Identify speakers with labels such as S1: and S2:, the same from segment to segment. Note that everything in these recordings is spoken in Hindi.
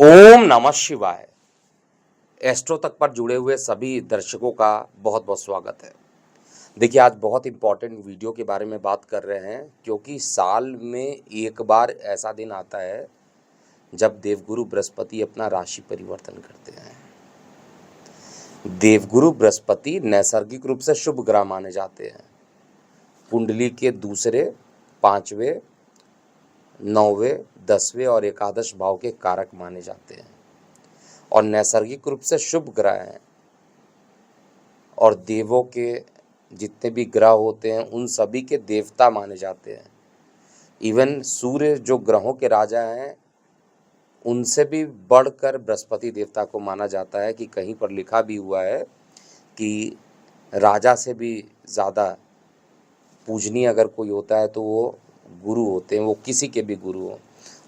S1: ओम नमः शिवाय। एस्ट्रो तक पर जुड़े हुए सभी दर्शकों का बहुत बहुत स्वागत है। देखिए, आज बहुत इम्पॉर्टेंट वीडियो के बारे में बात कर रहे हैं क्योंकि साल में एक बार ऐसा दिन आता है जब देवगुरु बृहस्पति अपना राशि परिवर्तन करते हैं। देवगुरु बृहस्पति नैसर्गिक रूप से शुभ ग्रह माने जाते हैं। कुंडली के दूसरे, पांचवें, नौवें, 10वें और एकादश भाव के कारक माने जाते हैं और नैसर्गिक रूप से शुभ ग्रह हैं। और देवों के जितने भी ग्रह होते हैं उन सभी के देवता माने जाते हैं। इवन सूर्य जो ग्रहों के राजा हैं उनसे भी बढ़कर बृहस्पति देवता को माना जाता है कि कहीं पर लिखा भी हुआ है कि राजा से भी ज़्यादा पूजनीय अगर कोई होता है तो वो गुरु होते हैं, वो किसी के भी गुरु हों।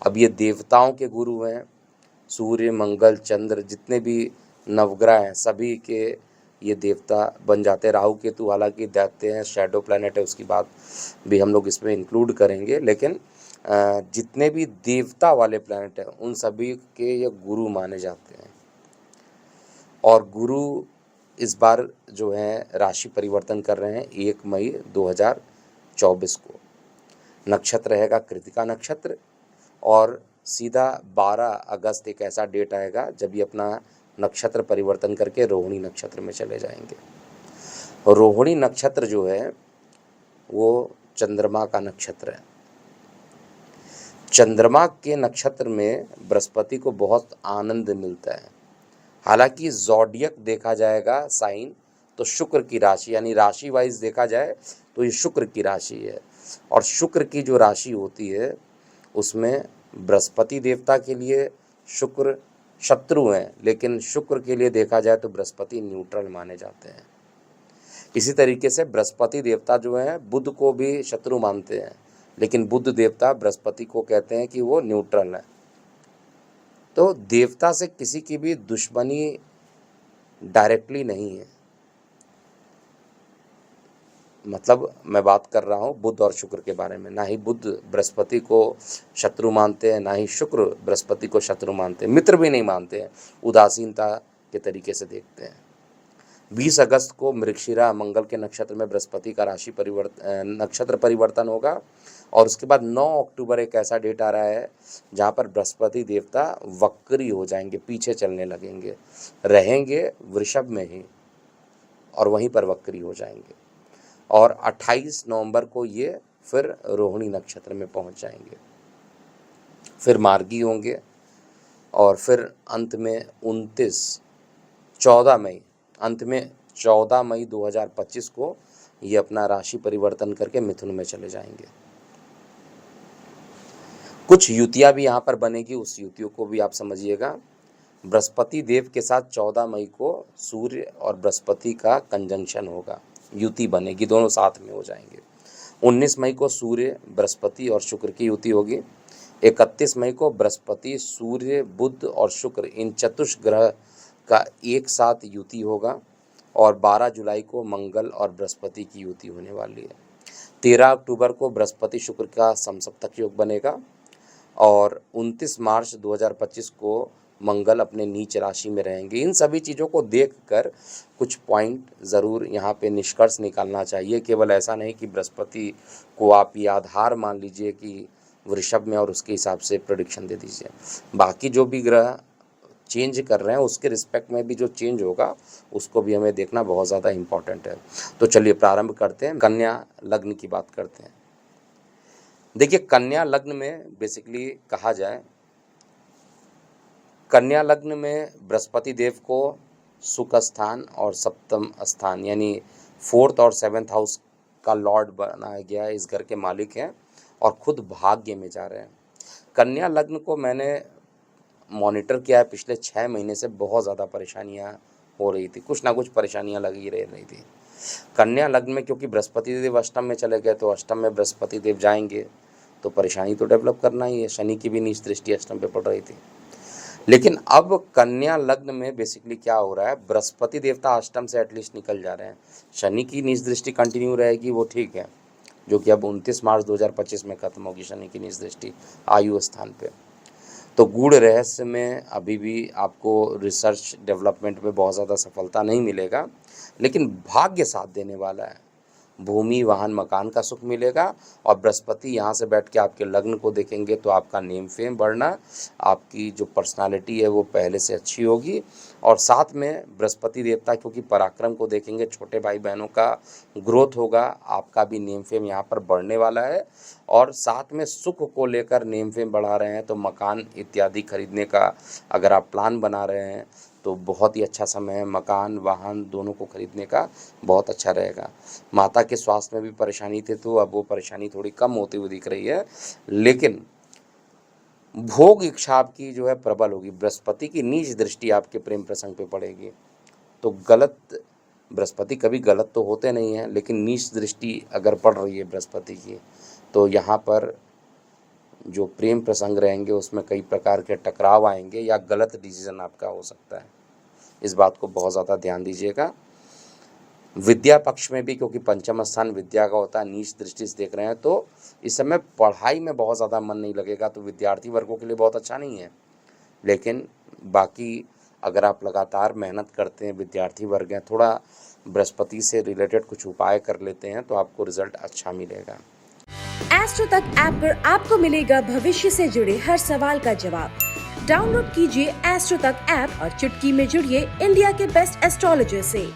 S1: अब ये देवताओं के गुरु हैं। सूर्य, मंगल, चंद्र, जितने भी नवग्रह हैं सभी के ये देवता बन जाते हैं। राहु केतु हालांकि दैत्य हैं, शैडो प्लैनेट है, उसकी बात भी हम लोग इसमें इंक्लूड करेंगे। लेकिन जितने भी देवता वाले प्लैनेट हैं उन सभी के ये गुरु माने जाते हैं। और गुरु इस बार जो है राशि परिवर्तन कर रहे हैं 1 मई 2024 को। नक्षत्र रहेगा कृतिका नक्षत्र और सीधा 12 अगस्त एक ऐसा डेट आएगा जब ये अपना नक्षत्र परिवर्तन करके रोहिणी नक्षत्र में चले जाएंगे। और रोहिणी नक्षत्र जो है वो चंद्रमा का नक्षत्र है। चंद्रमा के नक्षत्र में बृहस्पति को बहुत आनंद मिलता है। हालांकि ज़ोडियक देखा जाएगा साइन तो शुक्र की राशि, यानी राशि वाइज देखा जाए तो ये शुक्र की राशि है। और शुक्र की जो राशि होती है उसमें बृहस्पति देवता के लिए शुक्र शत्रु हैं, लेकिन शुक्र के लिए देखा जाए तो बृहस्पति न्यूट्रल माने जाते हैं। इसी तरीके से बृहस्पति देवता जो है बुध को भी शत्रु मानते हैं, लेकिन बुध देवता बृहस्पति को कहते हैं कि वो न्यूट्रल है। तो देवता से किसी की भी दुश्मनी डायरेक्टली नहीं है। मतलब मैं बात कर रहा हूँ बुध और शुक्र के बारे में। ना ही बुध बृहस्पति को शत्रु मानते हैं, ना ही शुक्र बृहस्पति को शत्रु मानते हैं, मित्र भी नहीं मानते हैं, उदासीनता के तरीके से देखते हैं। 20 अगस्त को मृगशिरा मंगल के नक्षत्र में बृहस्पति का राशि नक्षत्र परिवर्तन होगा। और उसके बाद 9 अक्टूबर एक ऐसा डेट आ रहा है जहाँ पर बृहस्पति देवता वक्री हो जाएंगे, पीछे चलने लगेंगे, रहेंगे वृषभ में ही और वहीं पर वक्री हो जाएंगे। और 28 नवंबर को ये फिर रोहिणी नक्षत्र में पहुंच जाएंगे, फिर मार्गी होंगे और फिर अंत में 14 मई 2025 को ये अपना राशि परिवर्तन करके मिथुन में चले जाएंगे। कुछ युतियाँ भी यहाँ पर बनेगी, उस युतियों को भी आप समझिएगा। बृहस्पति देव के साथ 14 मई को सूर्य और बृहस्पति का कंजंक्शन होगा, युति बनेगी, दोनों साथ में हो जाएंगे। 19 मई को सूर्य, बृहस्पति और शुक्र की युति होगी। 31 मई को बृहस्पति, सूर्य, बुध और शुक्र इन चतुष ग्रह का एक साथ युति होगा। और 12 जुलाई को मंगल और बृहस्पति की युति होने वाली है। 13 अक्टूबर को बृहस्पति शुक्र का समसप्तक योग बनेगा और 29 मार्च 2025 को मंगल अपने नीच राशि में रहेंगे। इन सभी चीज़ों को देखकर कुछ पॉइंट ज़रूर यहाँ पे निष्कर्ष निकालना चाहिए। केवल ऐसा नहीं कि बृहस्पति को आप ये आधार मान लीजिए कि वृषभ में और उसके हिसाब से प्रेडिक्शन दे दीजिए। बाकी जो भी ग्रह चेंज कर रहे हैं उसके रिस्पेक्ट में भी जो चेंज होगा उसको भी हमें देखना बहुत ज़्यादा इम्पॉर्टेंट है। तो चलिए प्रारंभ करते हैं, कन्या लग्न की बात करते हैं। देखिए, कन्या लग्न में बेसिकली कहा जाए, कन्या लग्न में बृहस्पति देव को सुख स्थान और सप्तम स्थान यानी 4th और 7th हाउस का लॉर्ड बनाया गया है। इस घर के मालिक हैं और खुद भाग्य में जा रहे हैं। कन्या लग्न को मैंने मॉनिटर किया है पिछले 6 महीने से। बहुत ज़्यादा परेशानियां हो रही थी, कुछ ना कुछ परेशानियां लगी रह रही थी कन्या लग्न में, क्योंकि बृहस्पति देव अष्टम में चले गए तो अष्टम में बृहस्पति देव जाएंगे तो परेशानी तो डेवलप करना ही है। शनि की भी नीच दृष्टि अष्टम पे पड़ रही थी। लेकिन अब कन्या लग्न में बेसिकली क्या हो रहा है, बृहस्पति देवता अष्टम से एटलीस्ट निकल जा रहे हैं। शनि की नीच दृष्टि कंटिन्यू रहेगी, वो ठीक है, जो कि अब 29 मार्च 2025 में खत्म होगी शनि की नीच दृष्टि आयु स्थान पे। तो गूढ़ रहस्य में अभी भी आपको रिसर्च डेवलपमेंट में बहुत ज़्यादा सफलता नहीं मिलेगा, लेकिन भाग्य साथ देने वाला है। भूमि, वाहन, मकान का सुख मिलेगा। और बृहस्पति यहाँ से बैठ के आपके लग्न को देखेंगे तो आपका नेम फेम बढ़ना, आपकी जो पर्सनालिटी है वो पहले से अच्छी होगी। और साथ में बृहस्पति देवता क्योंकि पराक्रम को देखेंगे, छोटे भाई बहनों का ग्रोथ होगा, आपका भी नेम फेम यहाँ पर बढ़ने वाला है। और साथ में सुख को लेकर नेम फेम बढ़ा रहे हैं तो मकान इत्यादि खरीदने का अगर आप प्लान बना रहे हैं तो बहुत ही अच्छा समय है। मकान, वाहन दोनों को खरीदने का बहुत अच्छा रहेगा। माता के स्वास्थ्य में भी परेशानी थी तो अब वो परेशानी थोड़ी कम होती हुई दिख रही है, लेकिन भोग इच्छा आपकी जो है प्रबल होगी। बृहस्पति की नीच दृष्टि आपके प्रेम प्रसंग पे पड़ेगी, तो गलत, बृहस्पति कभी गलत तो होते नहीं हैं, लेकिन नीच दृष्टि अगर पड़ रही है बृहस्पति की तो यहाँ पर जो प्रेम प्रसंग रहेंगे उसमें कई प्रकार के टकराव आएंगे या गलत डिसीजन आपका हो सकता है। इस बात को बहुत ज़्यादा ध्यान दीजिएगा। विद्या पक्ष में भी क्योंकि पंचम स्थान विद्या का होता है, नीच दृष्टि से देख रहे हैं तो इस समय पढ़ाई में बहुत ज़्यादा मन नहीं लगेगा, तो विद्यार्थी वर्गों के लिए बहुत अच्छा नहीं है। लेकिन बाकी अगर आप लगातार मेहनत करते हैं, विद्यार्थी वर्ग हैं, थोड़ा बृहस्पति से रिलेटेड कुछ उपाय कर लेते हैं तो आपको रिजल्ट अच्छा मिलेगा।
S2: एस्ट्रो तक ऐप पर आपको मिलेगा भविष्य से जुड़े हर सवाल का जवाब। डाउनलोड कीजिए एस्ट्रो तक ऐप और चुटकी में जुड़िए इंडिया के बेस्ट एस्ट्रोलॉजर से।